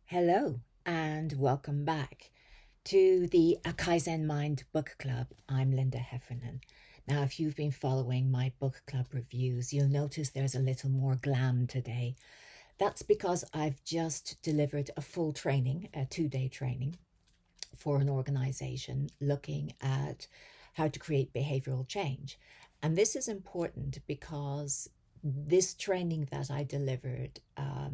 Hello and welcome back to the A Kaizen Mind Book Club. I'm Linda Heffernan. Now, if you've been following my book club reviews, you'll notice there's a little more glam today. That's because I've just delivered a full training, a 2-day training for an organization looking at how to create behavioral change. And this is important because this training that I delivered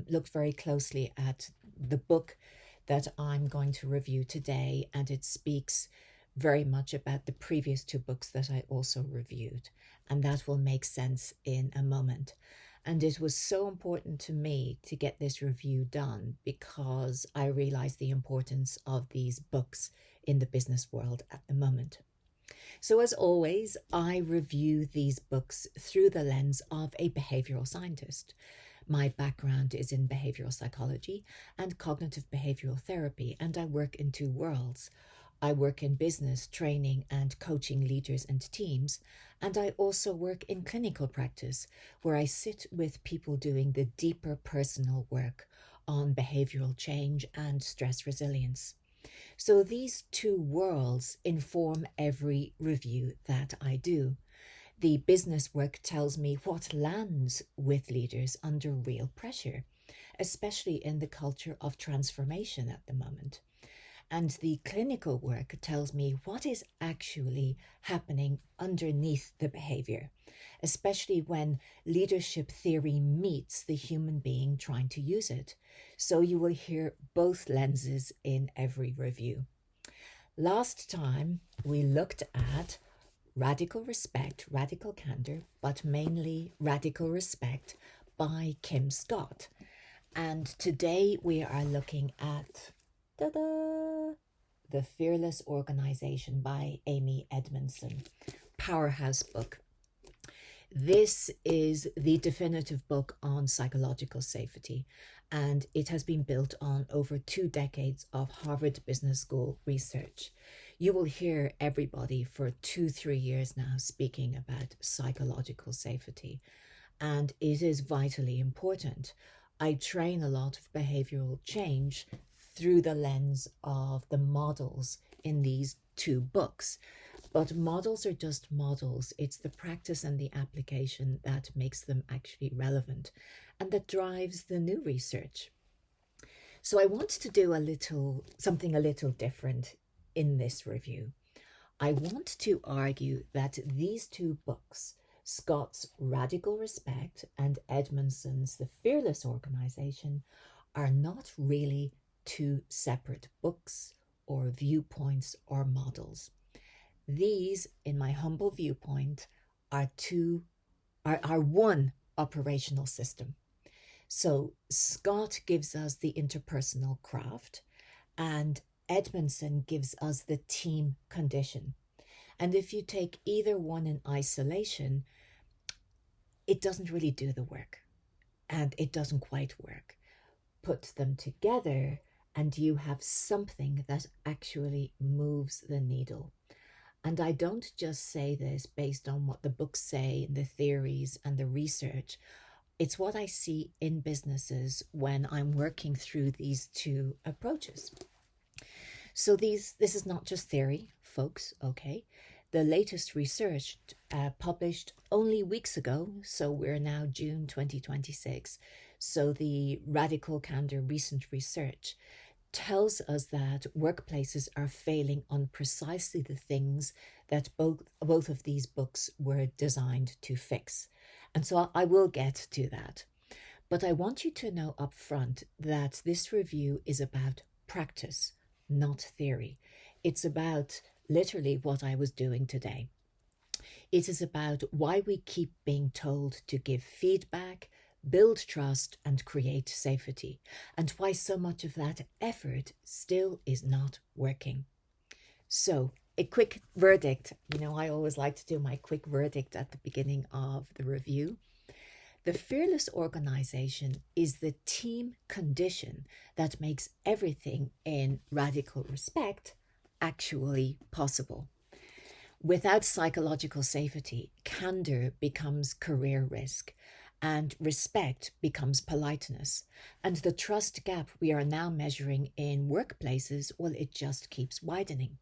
looked very closely at the book that I'm going to review today, and it speaks very much about the previous two books that I also reviewed, and that will make sense in a moment. And it was so important to me to get this review done because I realized the importance of these books in the business world at the moment. So as always, I review these books through the lens of a behavioral scientist. My background is in behavioral psychology and cognitive behavioral therapy, and I work in two worlds. I work in business, training and coaching leaders and teams, and I also work in clinical practice, where I sit with people doing the deeper personal work on behavioral change and stress resilience. So these two worlds inform every review that I do. The business work tells me what lands with leaders under real pressure, especially in the culture of transformation at the moment. And the clinical work tells me what is actually happening underneath the behavior, especially when leadership theory meets the human being trying to use it. So you will hear both lenses in every review. Last time we looked at Radical Respect, Radical Candor, but mainly Radical Respect by Kim Scott. And today we are looking at The Fearless Organization by Amy Edmondson. Powerhouse book. This is the definitive book on psychological safety, and it has been built on over 2 decades of Harvard Business School research. You will hear everybody for 2-3 years now speaking about psychological safety, and it is vitally important. I train a lot of behavioral change through the lens of the models in these 2 books. But models are just models. It's the practice and the application that makes them actually relevant and that drives the new research. So I want to do something a little different in this review. I want to argue that these 2 books, Scott's Radical Respect and Edmondson's The Fearless Organization, are not really 2 separate books or viewpoints or models. These, in my humble viewpoint, are one operational system. So Scott gives us the interpersonal craft, and Edmondson gives us the team condition. And if you take either one in isolation, it doesn't really do the work, and it doesn't quite work. Put them together, and you have something that actually moves the needle. And I don't just say this based on what the books say and the theories and the research. It's what I see in businesses when I'm working through these 2 approaches. So this is not just theory, folks, okay? The latest research published only weeks ago, so we're now June 2026. So the Radical Candor recent research tells us that workplaces are failing on precisely the things that both of these books were designed to fix. And so I will get to that. But I want you to know up front that this review is about practice, not theory. It's about literally what I was doing today. It is about why we keep being told to give feedback, build trust and create safety, and why so much of that effort still is not working. So a quick verdict. I always like to do my quick verdict at the beginning of the review. The Fearless Organization is the team condition that makes everything in Radical Respect actually possible. Without psychological safety, candor becomes career risk. and respect becomes politeness. And the trust gap we are now measuring in workplaces, well, it just keeps widening.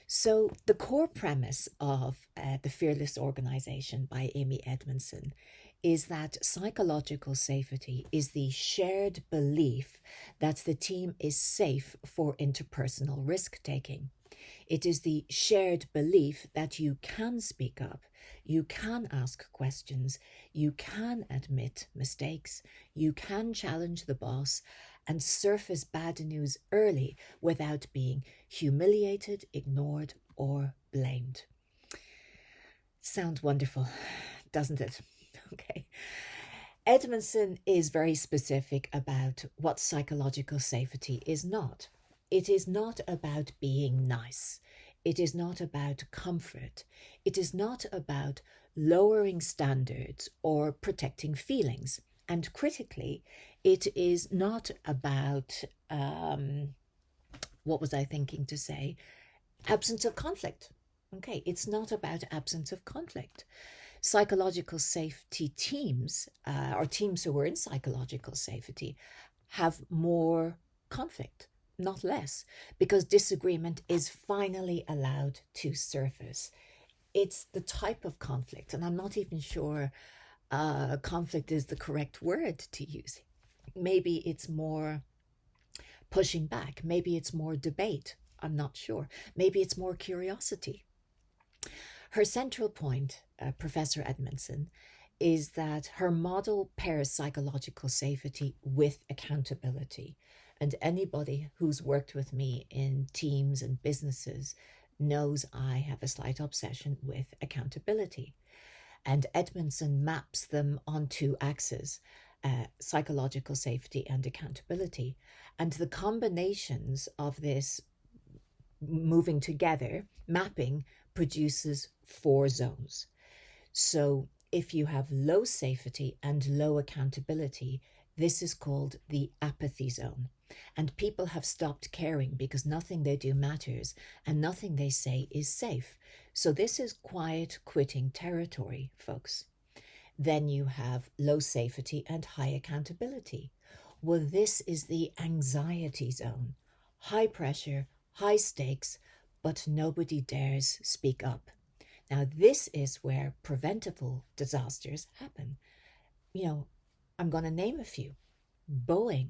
So, the core premise of The Fearless Organization by Amy Edmondson is that psychological safety is the shared belief that the team is safe for interpersonal risk taking. It is the shared belief that you can speak up, you can ask questions, you can admit mistakes, you can challenge the boss, and surface bad news early without being humiliated, ignored, or blamed. Sounds wonderful, doesn't it? Okay. Edmondson is very specific about what psychological safety is not. It is not about being nice. It is not about comfort. It is not about lowering standards or protecting feelings. And critically, it is not about, what was I thinking to say? Absence of conflict. Okay, it's not about absence of conflict. Psychological safety teams, or teams who are in psychological safety, have more conflict, not less, because disagreement is finally allowed to surface. It's the type of conflict, and I'm not even sure conflict is the correct word to use. Maybe it's more pushing back. Maybe it's more debate. I'm not sure. Maybe it's more curiosity. Her central point, Professor Edmondson, is that her model pairs psychological safety with accountability. And anybody who's worked with me in teams and businesses knows I have a slight obsession with accountability. And Edmondson maps them on two axes, psychological safety and accountability. And the combinations of this moving together, mapping, produces 4 zones. So if you have low safety and low accountability, this is called the apathy zone. And people have stopped caring because nothing they do matters and nothing they say is safe. So this is quiet quitting territory, folks. Then you have low safety and high accountability. Well, this is the anxiety zone. High pressure, high stakes, but nobody dares speak up. Now, this is where preventable disasters happen. I'm going to name a few. Boeing,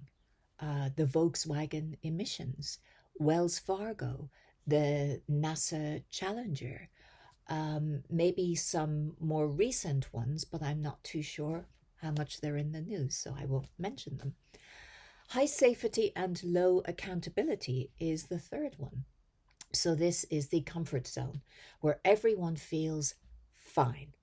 the Volkswagen emissions, Wells Fargo, the NASA Challenger, maybe some more recent ones, but I'm not too sure how much they're in the news, so I won't mention them. High safety and low accountability is the third one. So this is the comfort zone where everyone feels fine.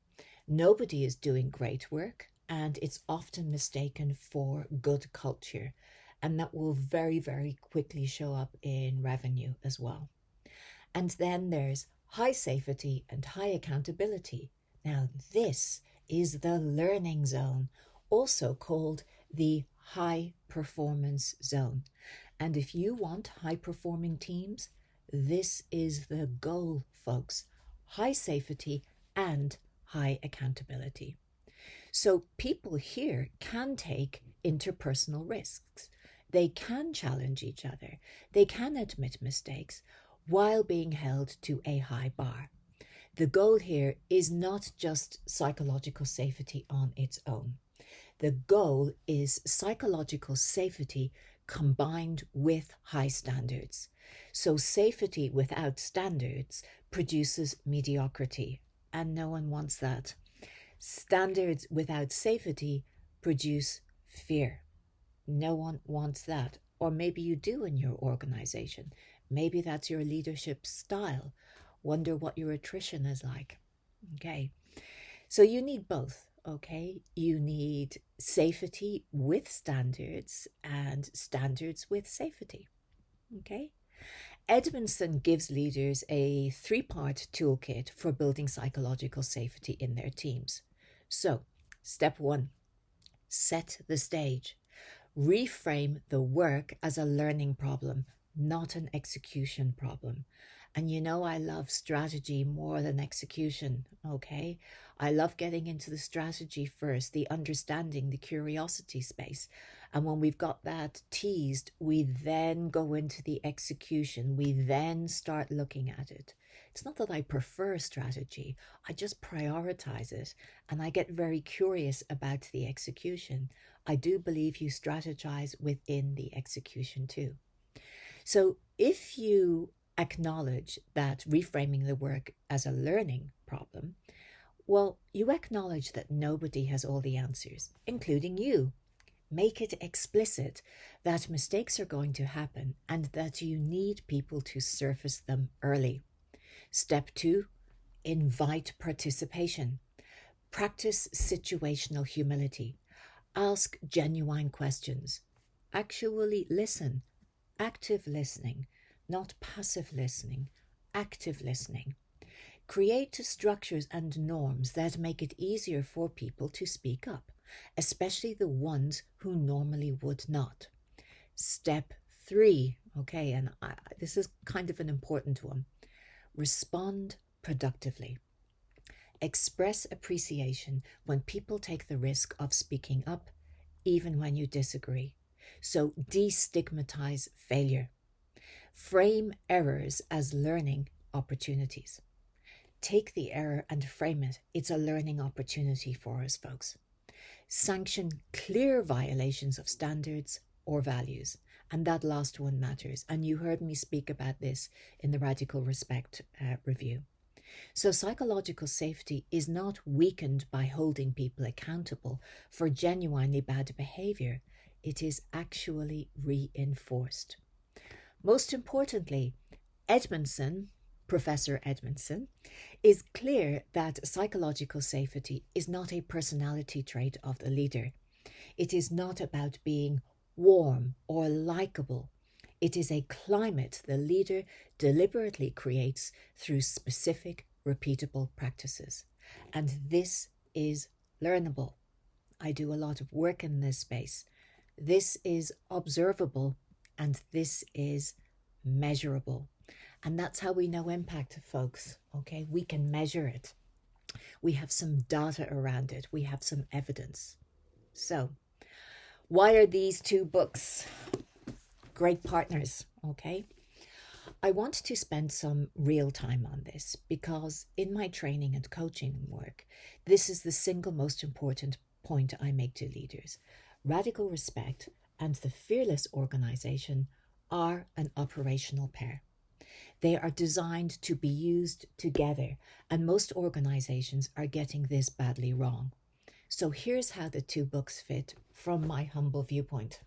Nobody is doing great work, and it's often mistaken for good culture. And that will very, very quickly show up in revenue as well. And then there's high safety and high accountability. Now, this is the learning zone, also called the high performance zone. And if you want high performing teams, this is the goal, folks. High safety and high accountability. So people here can take interpersonal risks. They can challenge each other. They can admit mistakes while being held to a high bar. The goal here is not just psychological safety on its own. The goal is psychological safety combined with high standards. So safety without standards produces mediocrity, and no one wants that. Standards without safety produce fear. No one wants that. Or maybe you do in your organization. Maybe that's your leadership style. Wonder what your attrition is like. Okay. So you need both. Okay. You need safety with standards and standards with safety. Okay. Edmondson gives leaders a 3-part toolkit for building psychological safety in their teams. So, step 1, set the stage. Reframe the work as a learning problem, not an execution problem. And you know, I love strategy more than execution, okay? I love getting into the strategy first, the understanding, the curiosity space. And when we've got that teased, we then go into the execution. We then start looking at it. It's not that I prefer strategy, I just prioritize it and I get very curious about the execution. I do believe you strategize within the execution too. So if you acknowledge that reframing the work as a learning problem, well, you acknowledge that nobody has all the answers, including you. Make it explicit that mistakes are going to happen and that you need people to surface them early. Step 2, invite participation. Practice situational humility. Ask genuine questions. Actually listen. Active listening, not passive listening. Active listening. Create structures and norms that make it easier for people to speak up, especially the ones who normally would not. Step 3, okay, and this is kind of an important one. Respond productively. Express appreciation when people take the risk of speaking up, even when you disagree. So destigmatize failure. Frame errors as learning opportunities. Take the error and frame it. It's a learning opportunity for us, folks. Sanction clear violations of standards or values. And that last one matters. And you heard me speak about this in the Radical Respect review. So psychological safety is not weakened by holding people accountable for genuinely bad behavior. It is actually reinforced. Most importantly, Professor Edmondson, is clear that psychological safety is not a personality trait of the leader. It is not about being warm or likable. It is a climate the leader deliberately creates through specific, repeatable practices. And this is learnable. I do a lot of work in this space. This is observable and this is measurable. And that's how we know impact, folks. Okay, we can measure it. We have some data around it. We have some evidence. So, why are these 2 books great partners? Okay, I want to spend some real time on this because in my training and coaching work, this is the single most important point I make to leaders. Radical Respect and the Fearless organization are an operational pair. They are designed to be used together, and most organizations are getting this badly wrong. So here's how the 2 books fit from my humble viewpoint.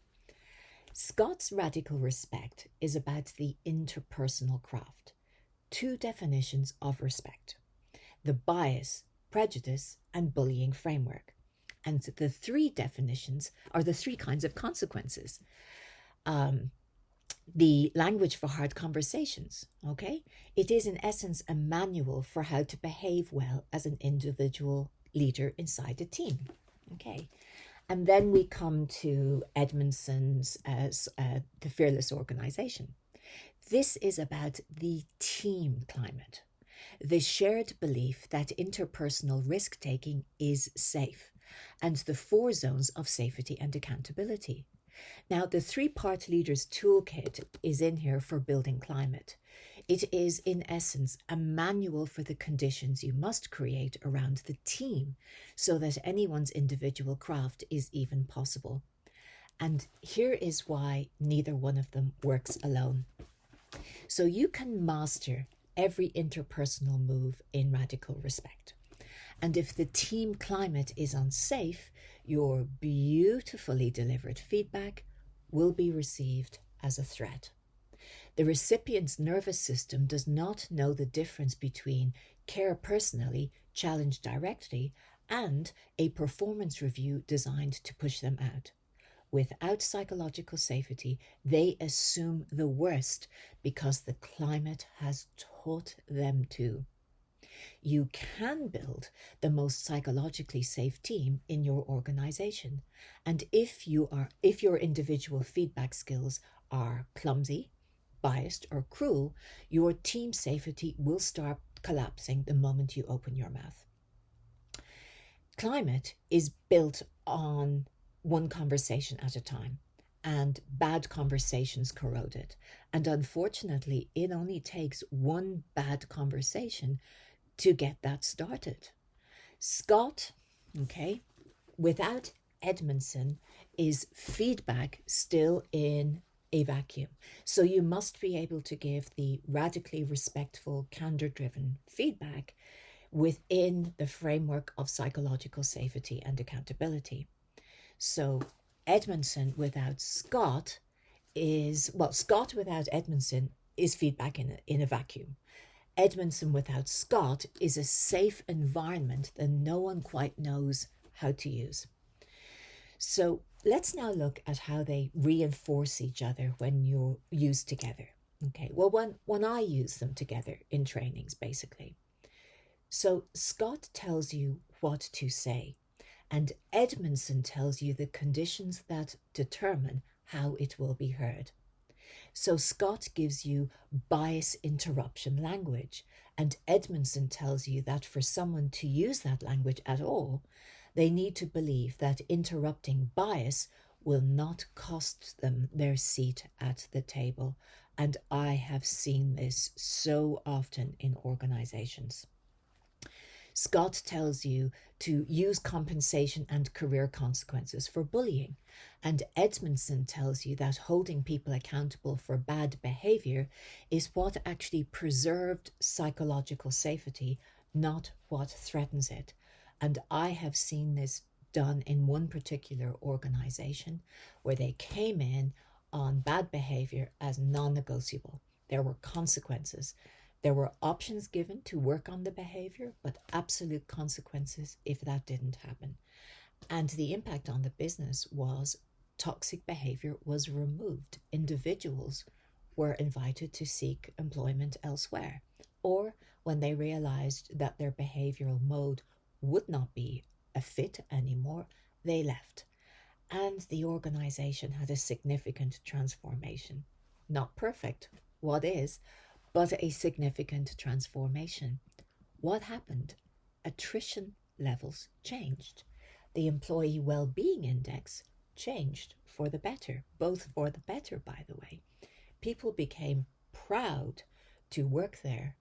Scott's Radical Respect is about the interpersonal craft. 2 definitions of respect: the bias, prejudice, and bullying framework. And the 3 definitions are the 3 kinds of consequences. The language for hard conversations, okay? It is in essence a manual for how to behave well as an individual leader inside a team, okay? And then we come to Edmondson's The Fearless Organization. This is about the team climate, the shared belief that interpersonal risk-taking is safe, and the 4 zones of safety and accountability. Now, the 3-part leader's toolkit is in here for building climate. It is, in essence, a manual for the conditions you must create around the team so that anyone's individual craft is even possible. And here is why neither one of them works alone. So you can master every interpersonal move in Radical Respect. And if the team climate is unsafe, your beautifully delivered feedback will be received as a threat. The recipient's nervous system does not know the difference between care personally, challenge directly, and a performance review designed to push them out. Without psychological safety, they assume the worst because the climate has taught them to. You can build the most psychologically safe team in your organization. And if your individual feedback skills are clumsy, biased or cruel, your team safety will start collapsing the moment you open your mouth. Climate is built on one conversation at a time, and bad conversations corrode it. And unfortunately, it only takes one bad conversation to get that started. Scott, okay, without Edmondson, is feedback still in a vacuum. So you must be able to give the radically respectful, candor-driven feedback within the framework of psychological safety and accountability. So Edmondson without Scott Scott without Edmondson is feedback in a vacuum. Edmondson without Scott is a safe environment that no one quite knows how to use. So let's now look at how they reinforce each other when you're used together. Okay, well, when I use them together in trainings, basically. So Scott tells you what to say, and Edmondson tells you the conditions that determine how it will be heard. So Scott gives you bias interruption language, and Edmondson tells you that for someone to use that language at all, they need to believe that interrupting bias will not cost them their seat at the table. And I have seen this so often in organizations. Scott tells you to use compensation and career consequences for bullying. And Edmondson tells you that holding people accountable for bad behavior is what actually preserved psychological safety, not what threatens it. And I have seen this done in one particular organization where they came in on bad behavior as non-negotiable. There were consequences. There were options given to work on the behavior, but absolute consequences if that didn't happen. And the impact on the business was toxic behavior was removed. Individuals were invited to seek employment elsewhere, or when they realized that their behavioral mode would not be a fit anymore, they left. And the organization had a significant transformation. Not perfect, what is, but a significant transformation. What happened? Attrition levels changed. The employee well-being index changed for the better, both for the better, by the way. People became proud to work there,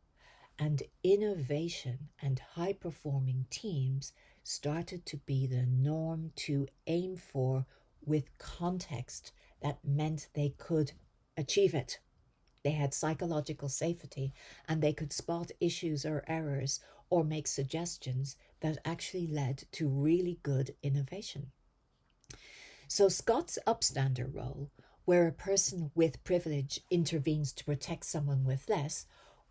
and innovation and high-performing teams started to be the norm to aim for with context that meant they could achieve it. They had psychological safety, and they could spot issues or errors or make suggestions that actually led to really good innovation. So Scott's upstander role, where a person with privilege intervenes to protect someone with less,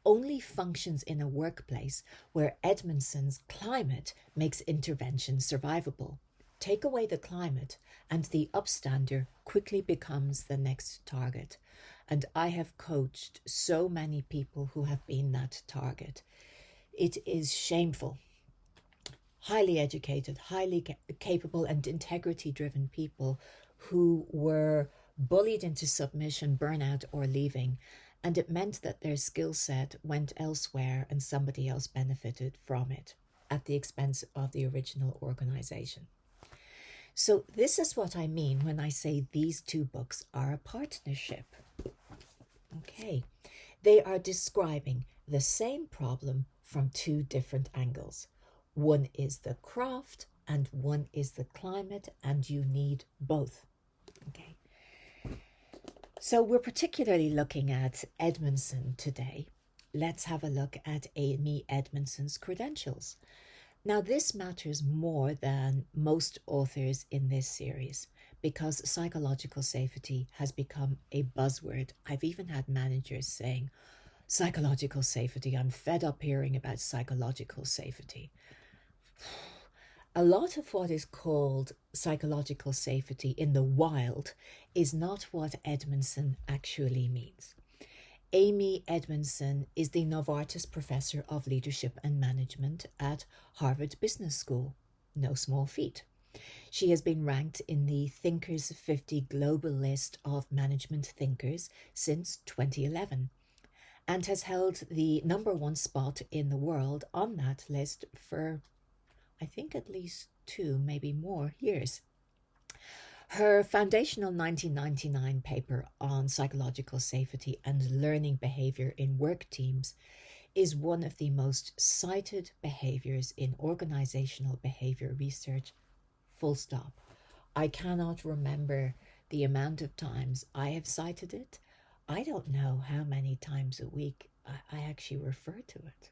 only functions in a workplace where Edmondson's climate makes intervention survivable. Take away the climate, and the upstander quickly becomes the next target. And I have coached so many people who have been that target. It is shameful. Highly educated, highly capable and integrity-driven people who were bullied into submission, burnout, or leaving. And it meant that their skill set went elsewhere and somebody else benefited from it at the expense of the original organization. So this is what I mean when I say these two books are a partnership. Okay, they are describing the same problem from two different angles. One is the craft and one is the climate, and you need both. Okay. So we're particularly looking at Edmondson today. Let's have a look at Amy Edmondson's credentials. Now, this matters more than most authors in this series because psychological safety has become a buzzword. I've even had managers saying, psychological safety, I'm fed up hearing about psychological safety. A lot of what is called psychological safety in the wild is not what Edmondson actually means. Amy Edmondson is the Novartis Professor of Leadership and Management at Harvard Business School. No small feat. She has been ranked in the Thinkers 50 global list of management thinkers since 2011 and has held the number one spot in the world on that list for, I think, at least 2, maybe more years. Her foundational 1999 paper on psychological safety and learning behavior in work teams is one of the most cited behaviors in organizational behavior research, full stop. I cannot remember the amount of times I have cited it. I don't know how many times a week I actually refer to it.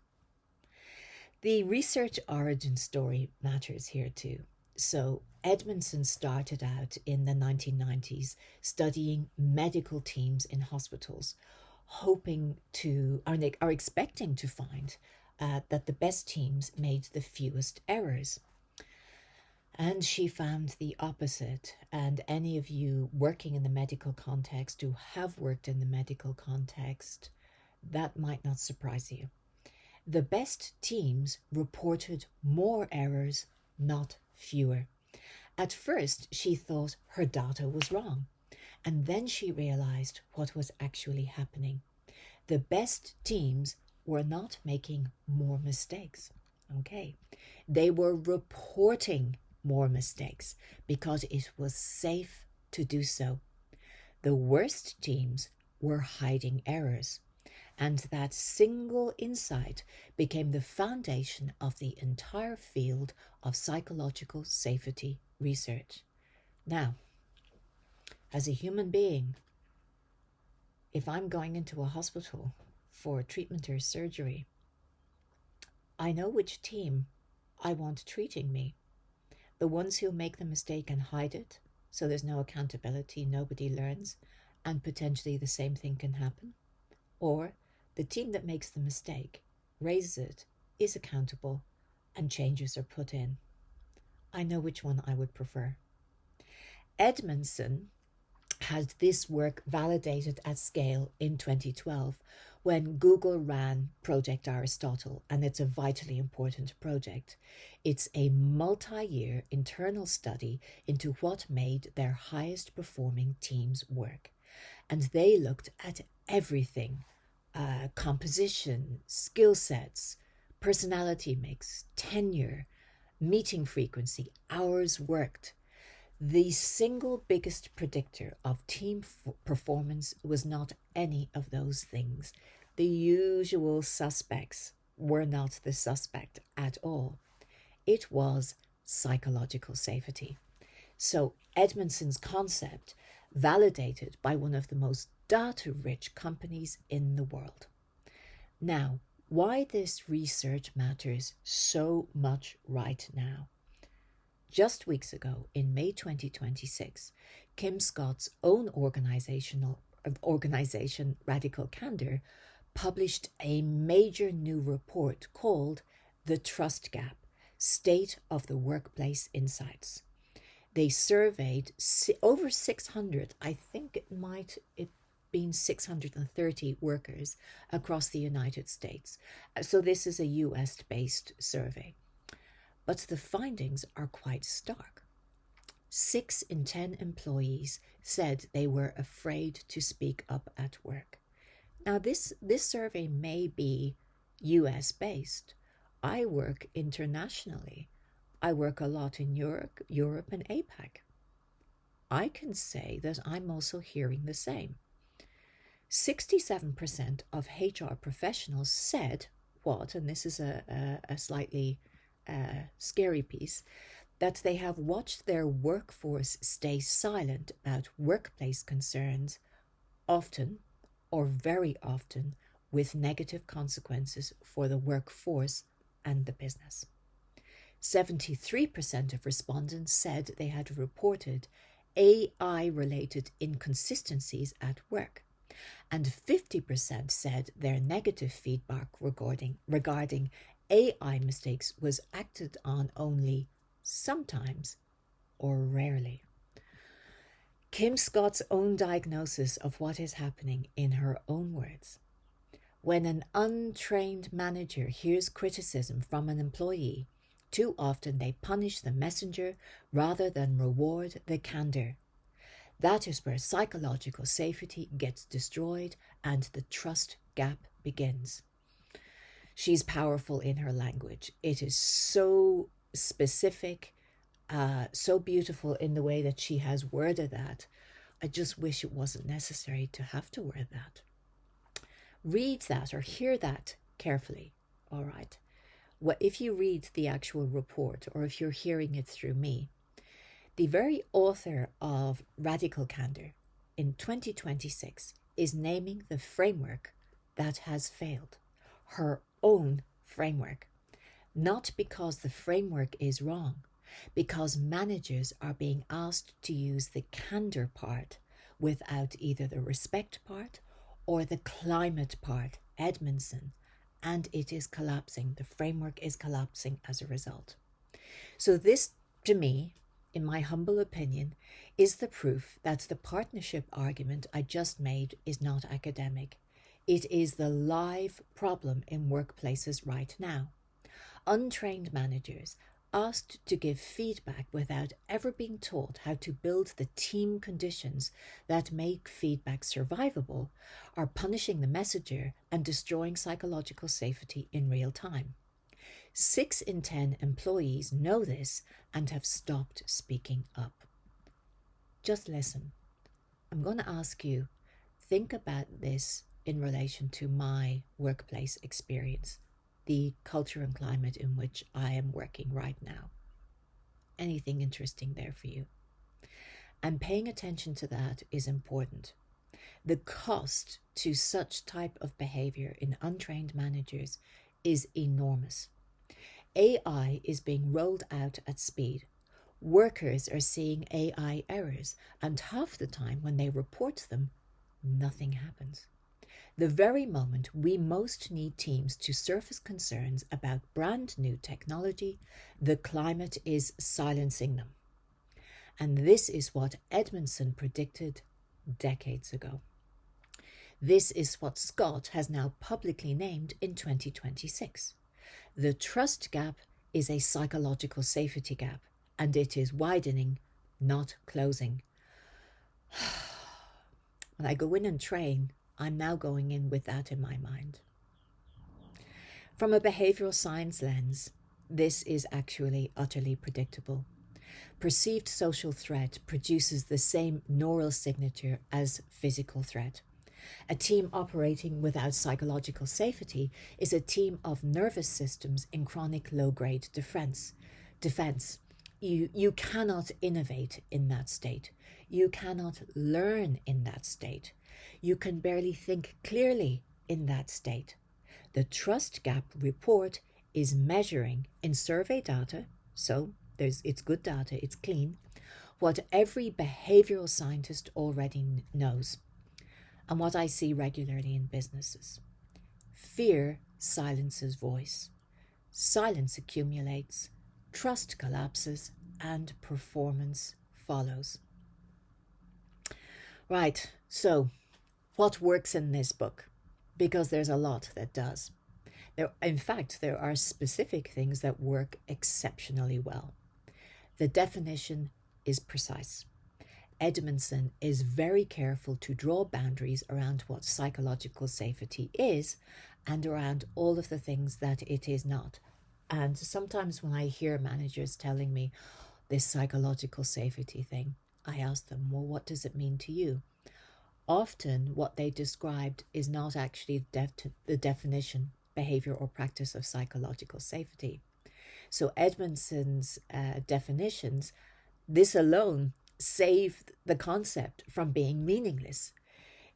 The research origin story matters here too. So Edmondson started out in the 1990s studying medical teams in hospitals, hoping to, or expecting to find that the best teams made the fewest errors. And she found the opposite. And any of you working in the medical context who have worked in the medical context, that might not surprise you. The best teams reported more errors, not fewer. At first, she thought her data was wrong. And then she realized what was actually happening. The best teams were not making more mistakes. Okay. They were reporting more mistakes because it was safe to do so. The worst teams were hiding errors. And that single insight became the foundation of the entire field of psychological safety research. Now, as a human being, if I'm going into a hospital for treatment or surgery, I know which team I want treating me. The ones who make the mistake and hide it, so there's no accountability, nobody learns, and potentially the same thing can happen. Or the team that makes the mistake, raises it, is accountable, and changes are put in. I know which one I would prefer. Edmondson had this work validated at scale in 2012 when Google ran Project Aristotle, and it's a vitally important project. It's a multi-year internal study into what made their highest performing teams work. And they looked at everything: composition, skill sets, personality mix, tenure, meeting frequency, hours worked. The single biggest predictor of team performance was not any of those things. The usual suspects were not the suspect at all. It was psychological safety. So Edmondson's concept, validated by one of the most data-rich companies in the world. Now, why this research matters so much right now. Just weeks ago, in May 2026, Kim Scott's own organization, Radical Candor, published a major new report called The Trust Gap: State of the Workplace Insights. They surveyed over 600, I think it been 630 workers across the United States. So this is a US-based survey. But the findings are quite stark. 6 in 10 employees said they were afraid to speak up at work. Now this survey may be US-based. I work internationally. I work a lot in Europe and APAC. I can say that I'm also hearing the same. 67% of HR professionals said what, and this is a slightly scary piece, that they have watched their workforce stay silent about workplace concerns, often or very often with negative consequences for the workforce and the business. 73% of respondents said they had reported AI-related inconsistencies at work, and 50% said their negative feedback regarding AI mistakes was acted on only sometimes or rarely. Kim Scott's own diagnosis of what is happening in her own words: when an untrained manager hears criticism from an employee Too often they punish the messenger rather than reward the candor. That is where psychological safety gets destroyed and the trust gap begins. She's powerful in her language. It is so specific, so beautiful in the way that she has worded that. I just wish it wasn't necessary to have to word that. Read that or hear that carefully, all right? If you read the actual report or if you're hearing it through me, the very author of Radical Candor in 2026 is naming the framework that has failed, her own framework. Not because the framework is wrong, because managers are being asked to use the candor part without either the respect part or the climate part, Edmondson, and it is collapsing. The framework is collapsing as a result. So this, to me, in my humble opinion, is the proof that the partnership argument I just made is not academic. It is the live problem in workplaces right now. Untrained managers asked to give feedback without ever being taught how to build the team conditions that make feedback survivable are punishing the messenger and destroying psychological safety in real time. 6 in 10 employees know this and have stopped speaking up. Just listen. I'm going to ask you, think about this in relation to my workplace experience, the culture and climate in which I am working right now. Anything interesting there for you? And paying attention to that is important. The cost to such type of behavior in untrained managers is enormous. AI is being rolled out at speed. Workers are seeing AI errors, and half the time when they report them, nothing happens. The very moment we most need teams to surface concerns about brand new technology, the climate is silencing them. And this is what Edmondson predicted decades ago. This is what Scott has now publicly named in 2026. The trust gap is a psychological safety gap, and it is widening, not closing. When I go in and train, I'm now going in with that in my mind. From a behavioural science lens, this is actually utterly predictable. Perceived social threat produces the same neural signature as physical threat. A team operating without psychological safety is a team of nervous systems in chronic low-grade defense. You cannot innovate in that state. You cannot learn in that state. You can barely think clearly in that state. The Trust Gap report is measuring in survey data, so it's good data, it's clean, what every behavioural scientist already knows, and what I see regularly in businesses. Fear silences voice. Silence accumulates, trust collapses, and performance follows. Right, so what works in this book? Because there's a lot that does. In fact, there are specific things that work exceptionally well. The definition is precise. Edmondson is very careful to draw boundaries around what psychological safety is and around all of the things that it is not. And sometimes when I hear managers telling me this psychological safety thing, I ask them, well, what does it mean to you? Often what they described is not actually the definition, behavior, or practice of psychological safety. So Edmondson's definitions, this alone saved the concept from being meaningless.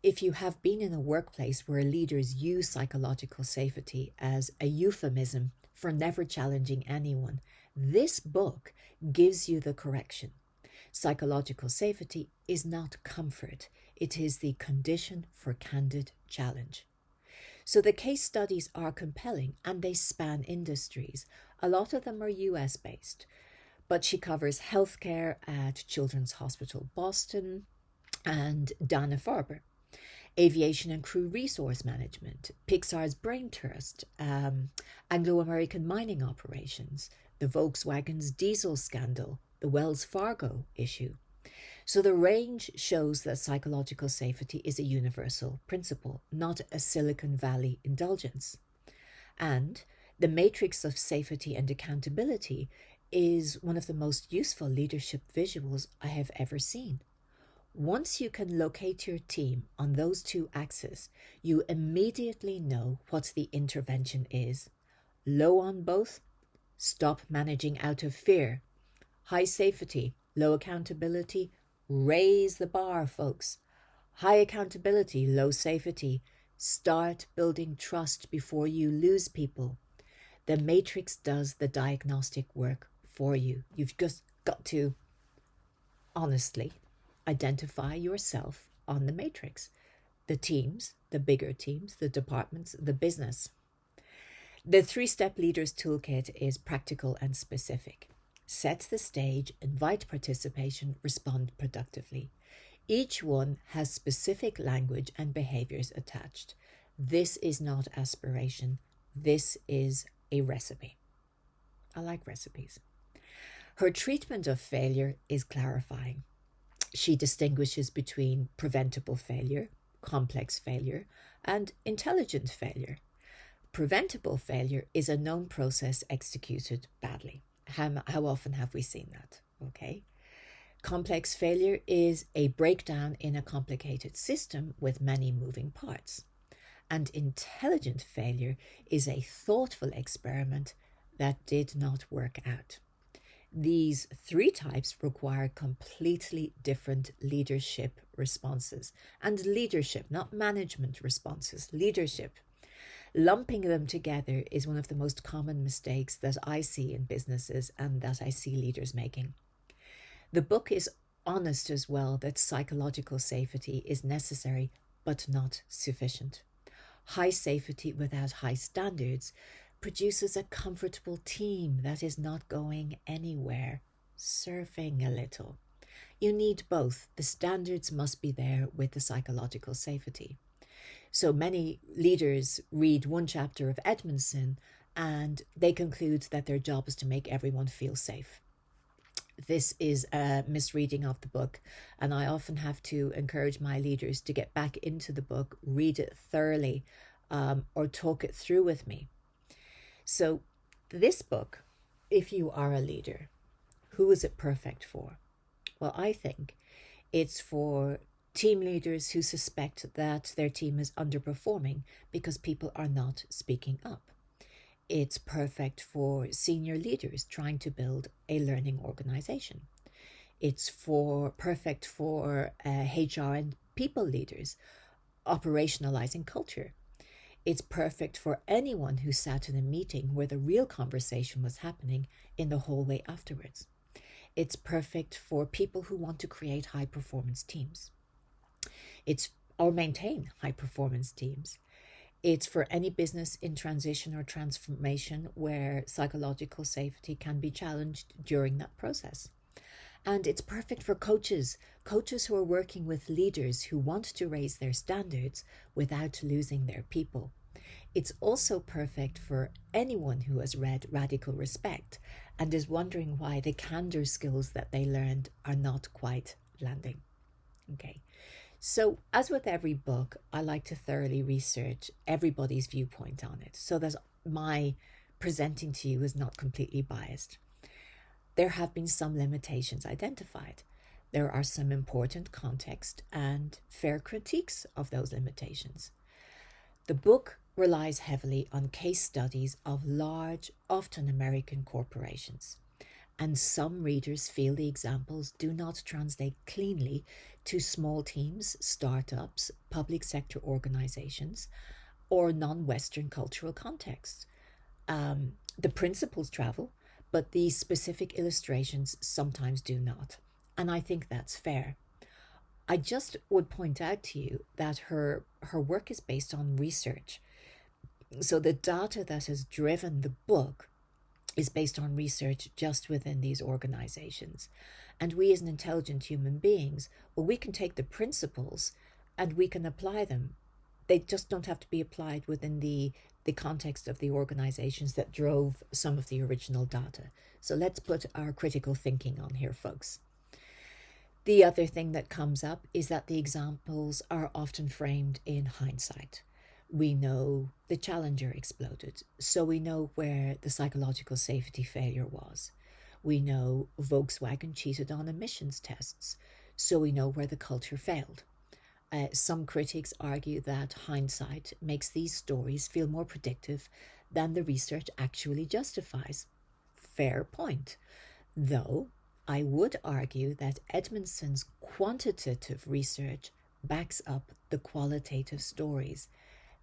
If you have been in a workplace where leaders use psychological safety as a euphemism for never challenging anyone, this book gives you the correction. Psychological safety is not comfort. It is the condition for candid challenge. So the case studies are compelling and they span industries. A lot of them are US based, but she covers healthcare at Children's Hospital Boston and Dana-Farber, aviation and crew resource management, Pixar's Brain Trust, Anglo-American mining operations, the Volkswagen's diesel scandal, the Wells Fargo issue. So the range shows that psychological safety is a universal principle, not a Silicon Valley indulgence. And the matrix of safety and accountability is one of the most useful leadership visuals I have ever seen. Once you can locate your team on those two axes, you immediately know what the intervention is. Low on both, stop managing out of fear. High safety, low accountability, raise the bar, folks. High accountability, low safety. Start building trust before you lose people. The matrix does the diagnostic work for you. You've just got to honestly identify yourself on the matrix. The teams, the bigger teams, the departments, the business. The 3-step leaders toolkit is practical and specific. Set the stage, invite participation, respond productively. Each one has specific language and behaviors attached. This is not aspiration. This is a recipe. I like recipes. Her treatment of failure is clarifying. She distinguishes between preventable failure, complex failure, and intelligent failure. Preventable failure is a known process executed badly. How often have we seen that? Okay. Complex failure is a breakdown in a complicated system with many moving parts. And intelligent failure is a thoughtful experiment that did not work out. These 3 types require completely different leadership responses. And leadership, not management responses, leadership. Lumping them together is one of the most common mistakes that I see in businesses and that I see leaders making. The book is honest as well that psychological safety is necessary but not sufficient. High safety without high standards produces a comfortable team that is not going anywhere, surfing a little. You need both. The standards must be there with the psychological safety. So many leaders read one chapter of Edmondson and they conclude that their job is to make everyone feel safe. This is a misreading of the book, and I often have to encourage my leaders to get back into the book, read it thoroughly, or talk it through with me. So this book, if you are a leader, who is it perfect for? Well, I think it's for team leaders who suspect that their team is underperforming because people are not speaking up. It's perfect for senior leaders trying to build a learning organization. It's perfect for HR and people leaders operationalizing culture. It's perfect for anyone who sat in a meeting where the real conversation was happening in the hallway afterwards. It's perfect for people who want to create high-performance teams. Or maintain high-performance teams. It's for any business in transition or transformation where psychological safety can be challenged during that process. And it's perfect for coaches who are working with leaders who want to raise their standards without losing their people. It's also perfect for anyone who has read Radical Respect and is wondering why the candor skills that they learned are not quite landing. Okay. So as with every book, I like to thoroughly research everybody's viewpoint on it so that my presenting to you is not completely biased. There have been some limitations identified. There are some important context and fair critiques of those limitations. The book relies heavily on case studies of large, often American corporations. And some readers feel the examples do not translate cleanly to small teams, startups, public sector organizations, or non-Western cultural contexts. The principles travel, but the specific illustrations sometimes do not. And I think that's fair. I just would point out to you that her work is based on research. So the data that has driven the book is based on research just within these organizations. And we as an intelligent human beings, well, we can take the principles and we can apply them they just don't have to be applied within the context of the organizations that drove some of the original data. So let's put our critical thinking on here, folks. The other thing that comes up is that the examples are often framed in hindsight. We know the Challenger exploded, so we know where the psychological safety failure was. We know Volkswagen cheated on emissions tests, so we know where the culture failed. Some critics argue that hindsight makes these stories feel more predictive than the research actually justifies. Fair point. Though I would argue that Edmondson's quantitative research backs up the qualitative stories.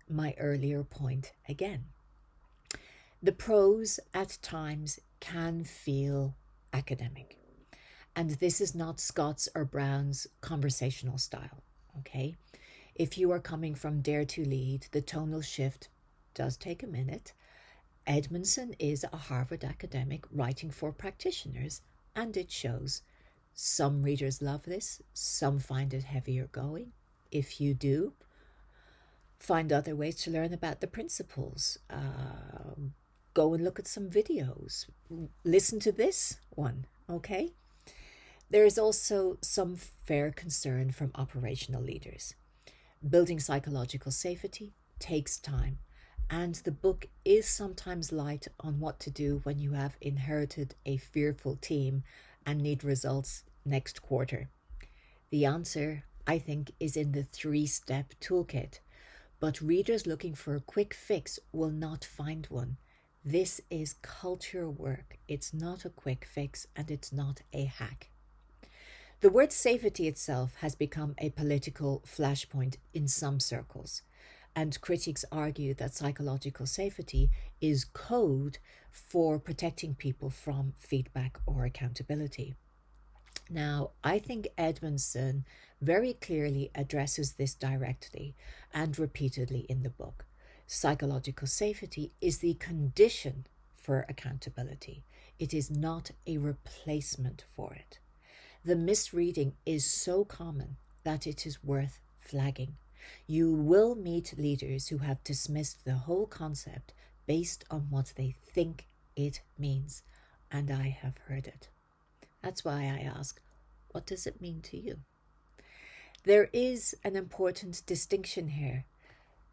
My earlier point again. The prose at times can feel academic. And this is not Scott's or Brown's conversational style. Okay, if you are coming from Dare to Lead, the tonal shift does take a minute. Edmondson is a Harvard academic writing for practitioners, and it shows. Some readers love this, some find it heavier going. If you do, find other ways to learn about the principles. Go and look at some videos. Listen to this one, okay? There is also some fair concern from operational leaders. Building psychological safety takes time, and the book is sometimes light on what to do when you have inherited a fearful team and need results next quarter. The answer, I think, is in the 3-step toolkit, but readers looking for a quick fix will not find one. This is culture work. It's not a quick fix, and it's not a hack. The word safety itself has become a political flashpoint in some circles, and critics argue that psychological safety is code for protecting people from feedback or accountability. Now, I think Edmondson very clearly addresses this directly and repeatedly in the book. Psychological safety is the condition for accountability. It is not a replacement for it. The misreading is so common that it is worth flagging. You will meet leaders who have dismissed the whole concept based on what they think it means, and I have heard it. That's why I ask, what does it mean to you? There is an important distinction here.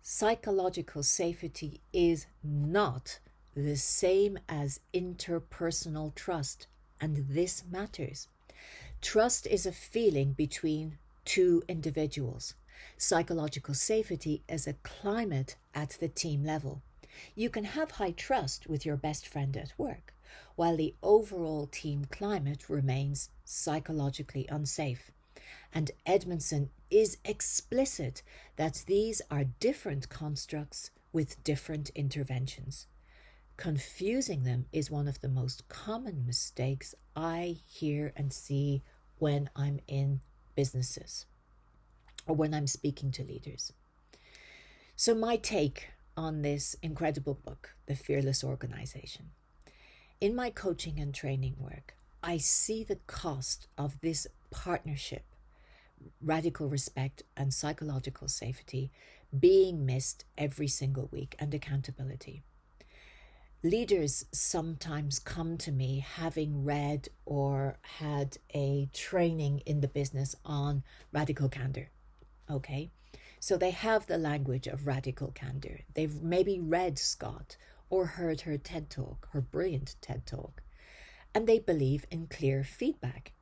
Psychological safety is not the same as interpersonal trust, and this matters. Trust is a feeling between two individuals. Psychological safety is a climate at the team level. You can have high trust with your best friend at work, while the overall team climate remains psychologically unsafe. And Edmondson is explicit that these are different constructs with different interventions. Confusing them is one of the most common mistakes I hear and see when I'm in businesses or when I'm speaking to leaders. So my take on this incredible book, The Fearless Organization. In my coaching and training work, I see the cost of this partnership, radical respect and psychological safety, being missed every single week, and accountability. Leaders sometimes come to me having read or had a training in the business on radical candor. Okay, so they have the language of radical candor. They've maybe read Scott or heard her TED Talk, her brilliant TED Talk, and they believe in clear feedback.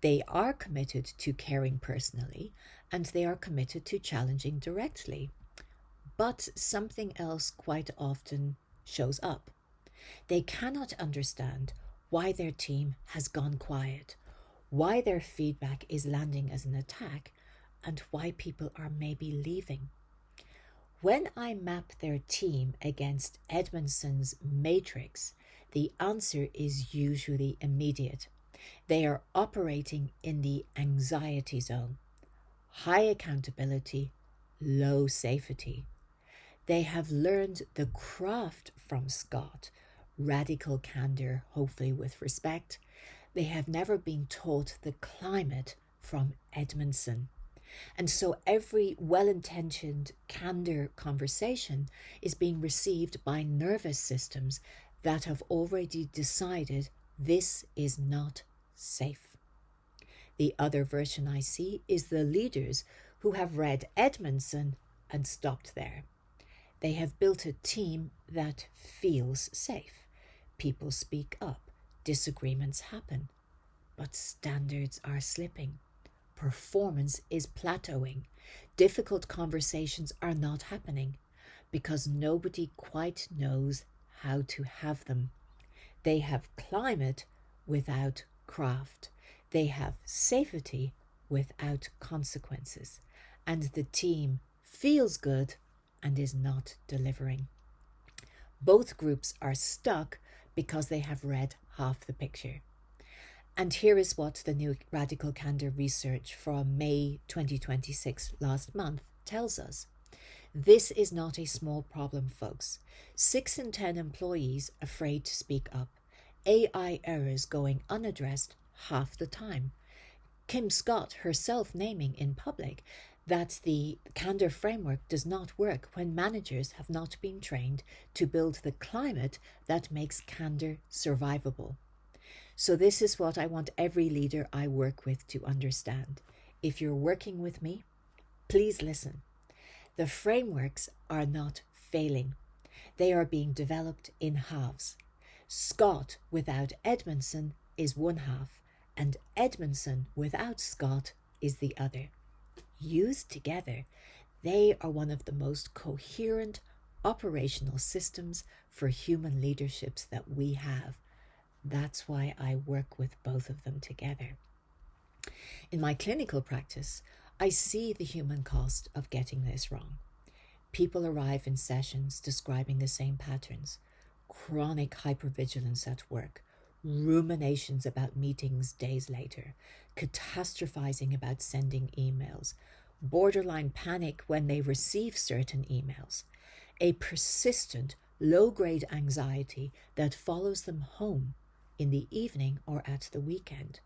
They are committed to caring personally, and they are committed to challenging directly. But something else quite often shows up. They cannot understand why their team has gone quiet, why their feedback is landing as an attack, and why people are maybe leaving. When I map their team against Edmondson's matrix, the answer is usually immediate. They are operating in the anxiety zone. High accountability, low safety. They have learned the craft from Scott, radical candor, hopefully with respect. They have never been taught the climate from Edmondson. And so every well-intentioned candor conversation is being received by nervous systems that have already decided this is not safe. The other version I see is the leaders who have read Edmondson and stopped there. They have built a team that feels safe. People speak up, disagreements happen, but standards are slipping. Performance is plateauing. Difficult conversations are not happening because nobody quite knows how to have them. They have climate without craft. They have safety without consequences. And the team feels good and is not delivering. Both groups are stuck because they have read half the picture. And here is what the new Radical Candor research from May 2026, last month, tells us. This is not a small problem, folks. 6 in 10 employees afraid to speak up. AI errors going unaddressed half the time. Kim Scott herself naming in public that the candor framework does not work when managers have not been trained to build the climate that makes candor survivable. So this is what I want every leader I work with to understand. If you're working with me, please listen. The frameworks are not failing. They are being developed in halves. Scott without Edmondson is one half, and Edmondson without Scott is the other. Used together, they are one of the most coherent operational systems for human leaderships that we have. That's why I work with both of them together. In my clinical practice, I see the human cost of getting this wrong. People arrive in sessions describing the same patterns: chronic hypervigilance at work, ruminations about meetings days later, catastrophizing about sending emails, borderline panic when they receive certain emails, a persistent low-grade anxiety that follows them home in the evening or at the weekend.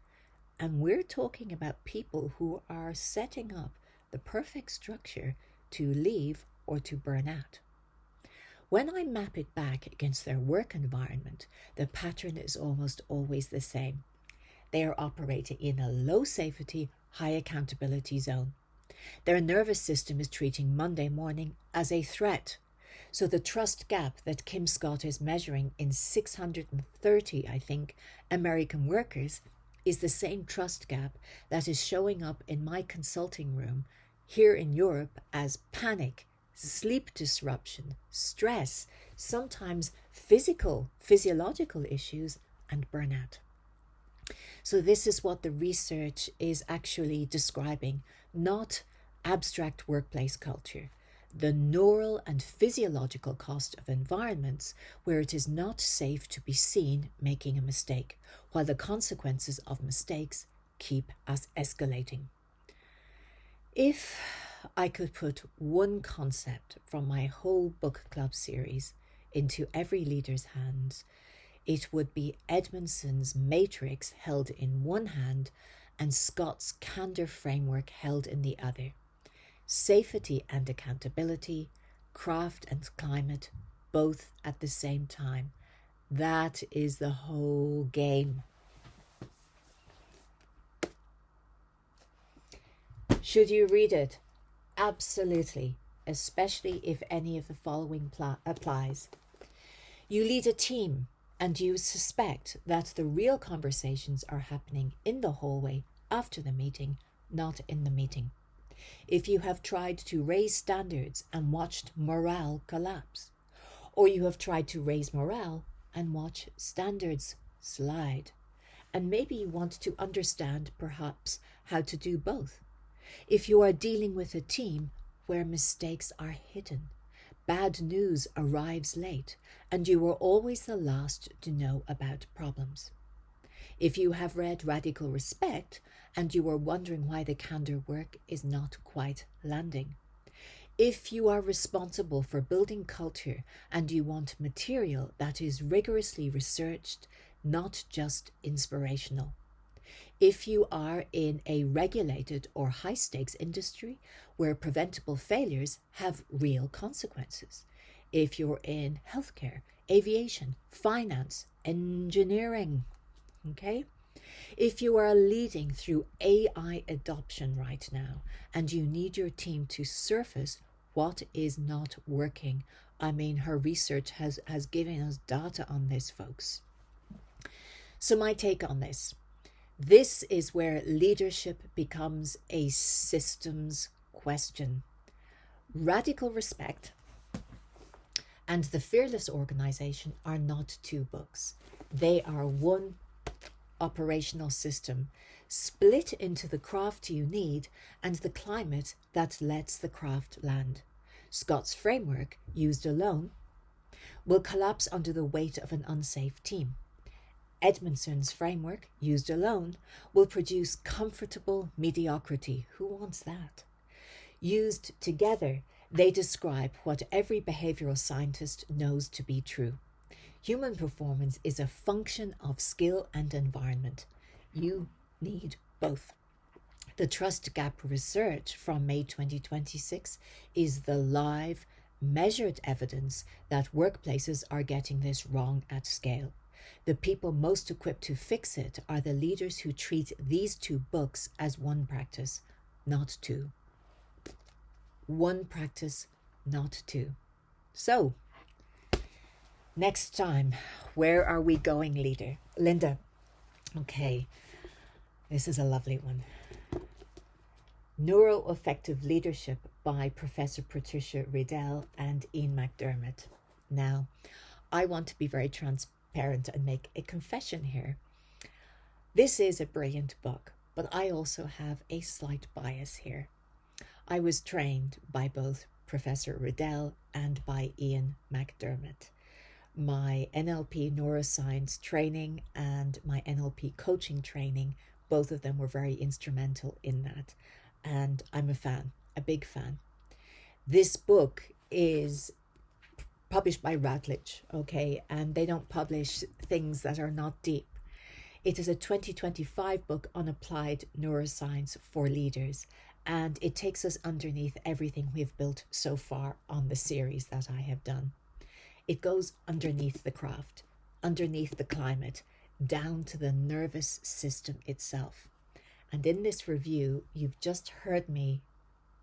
And we're talking about people who are setting up the perfect structure to leave or to burn out. When I map it back against their work environment, the pattern is almost always the same. They are operating in a low safety, high accountability zone. Their nervous system is treating Monday morning as a threat. So the trust gap that Kim Scott is measuring in 630, I think, American workers is the same trust gap that is showing up in my consulting room here in Europe as panic, sleep disruption, stress, sometimes physiological issues, and burnout. So this is what the research is actually describing, not abstract workplace culture. The neural and physiological cost of environments where it is not safe to be seen making a mistake, while the consequences of mistakes keep us escalating. If I could put one concept from my whole book club series into every leader's hands, it would be Edmondson's matrix held in one hand and Scott's candor framework held in the other. Safety and accountability, craft and climate, both at the same time. That is the whole game. Should you read it? Absolutely, especially if any of the following applies. You lead a team and you suspect that the real conversations are happening in the hallway after the meeting, not in the meeting. If you have tried to raise standards and watched morale collapse, or you have tried to raise morale and watch standards slide, and maybe you want to understand perhaps how to do both. If you are dealing with a team where mistakes are hidden, bad news arrives late, and you are always the last to know about problems. If you have read Radical Respect and you are wondering why the candor work is not quite landing. If you are responsible for building culture and you want material that is rigorously researched, not just inspirational. If you are in a regulated or high stakes industry where preventable failures have real consequences. If you're in healthcare, aviation, finance, engineering, okay? If you are leading through AI adoption right now and you need your team to surface what is not working, I mean, her research has given us data on this, folks. So my take on this is where leadership becomes a systems question. Radical Respect and The Fearless Organization are not two books. They are one operational system, split into the craft you need and the climate that lets the craft land. Scott's framework, used alone, will collapse under the weight of an unsafe team. Edmondson's framework, used alone, will produce comfortable mediocrity. Who wants that? Used together, they describe what every behavioural scientist knows to be true. Human performance is a function of skill and environment. You need both. The Trust Gap research from May 2026 is the live, measured evidence that workplaces are getting this wrong at scale. The people most equipped to fix it are the leaders who treat these two books as one practice, not two. One practice, not two. So, next time, where are we going, leader? Linda. Okay, this is a lovely one. Neuroaffective Leadership by Professor Patricia Riedel and Ian McDermott. Now, I want to be very transparent and make a confession here. This is a brilliant book, but I also have a slight bias here. I was trained by both Professor Riedel and by Ian McDermott. My NLP neuroscience training and my NLP coaching training, both of them were very instrumental in that. And I'm a fan, a big fan. This book is published by Routledge, okay, and they don't publish things that are not deep. It is a 2025 book on applied neuroscience for leaders, and it takes us underneath everything we've built so far on the series that I have done. It goes underneath the craft, underneath the climate, down to the nervous system itself. And in this review, you've just heard me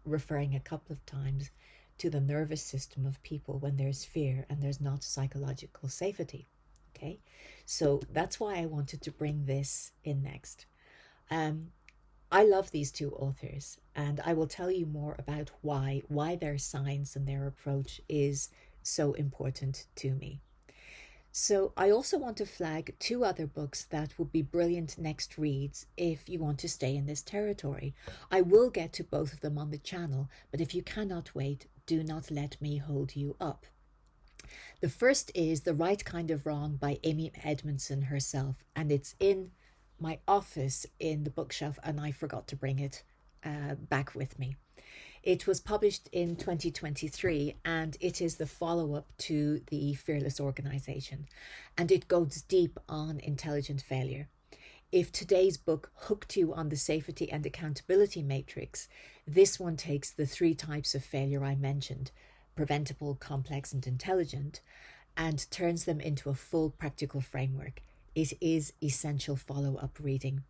referring a couple of times to the nervous system of people when there's fear and there's not psychological safety. Okay, so that's why I wanted to bring this in next. I love these two authors, and I will tell you more about why their science and their approach is so important to me. So I also want to flag two other books that would be brilliant next reads if you want to stay in this territory. I will get to both of them on the channel, but if you cannot wait, do not let me hold you up. The first is The Right Kind of Wrong by Amy Edmondson herself, and it's in my office in the bookshelf, and I forgot to bring it back with me. It was published in 2023, and it is the follow-up to the Fearless Organization, and it goes deep on intelligent failure. If today's book hooked you on the safety and accountability matrix, this one takes the 3 types of failure I mentioned, preventable, complex, and intelligent, and turns them into a full practical framework. It is essential follow-up reading.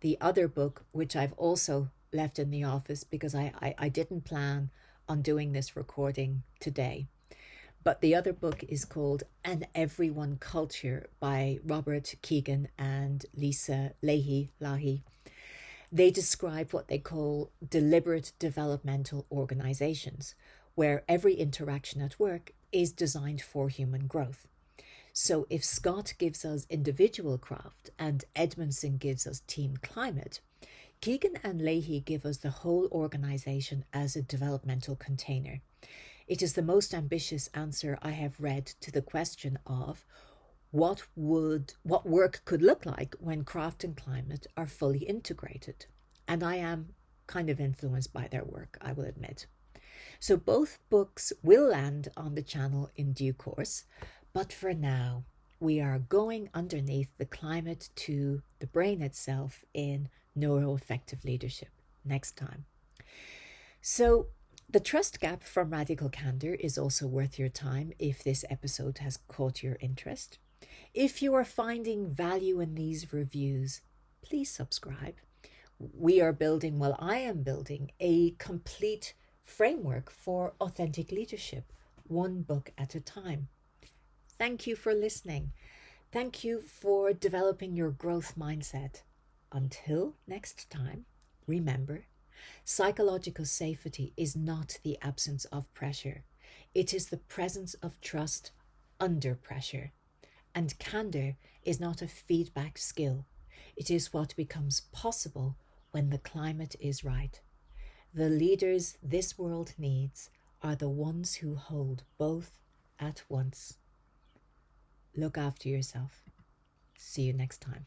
The other book, which I've also left in the office because I didn't plan on doing this recording today, but the other book is called An Everyone Culture by Robert Keegan and Lisa Leahy. They describe what they call deliberate developmental organizations, where every interaction at work is designed for human growth. So if Scott gives us individual craft and Edmondson gives us team climate, Keegan and Leahy give us the whole organization as a developmental container. It is the most ambitious answer I have read to the question of what work could look like when craft and climate are fully integrated. And I am kind of influenced by their work, I will admit. So both books will land on the channel in due course, but for now, we are going underneath the climate to the brain itself in neuroaffective leadership next time. So the trust gap from Radical Candor is also worth your time if this episode has caught your interest. If you are finding value in these reviews, please subscribe. We are building, well, I am building a complete framework for authentic leadership, one book at a time. Thank you for listening. Thank you for developing your growth mindset. Until next time, remember, psychological safety is not the absence of pressure. It is the presence of trust under pressure. And candor is not a feedback skill. It is what becomes possible when the climate is right. The leaders this world needs are the ones who hold both at once. Look after yourself. See you next time.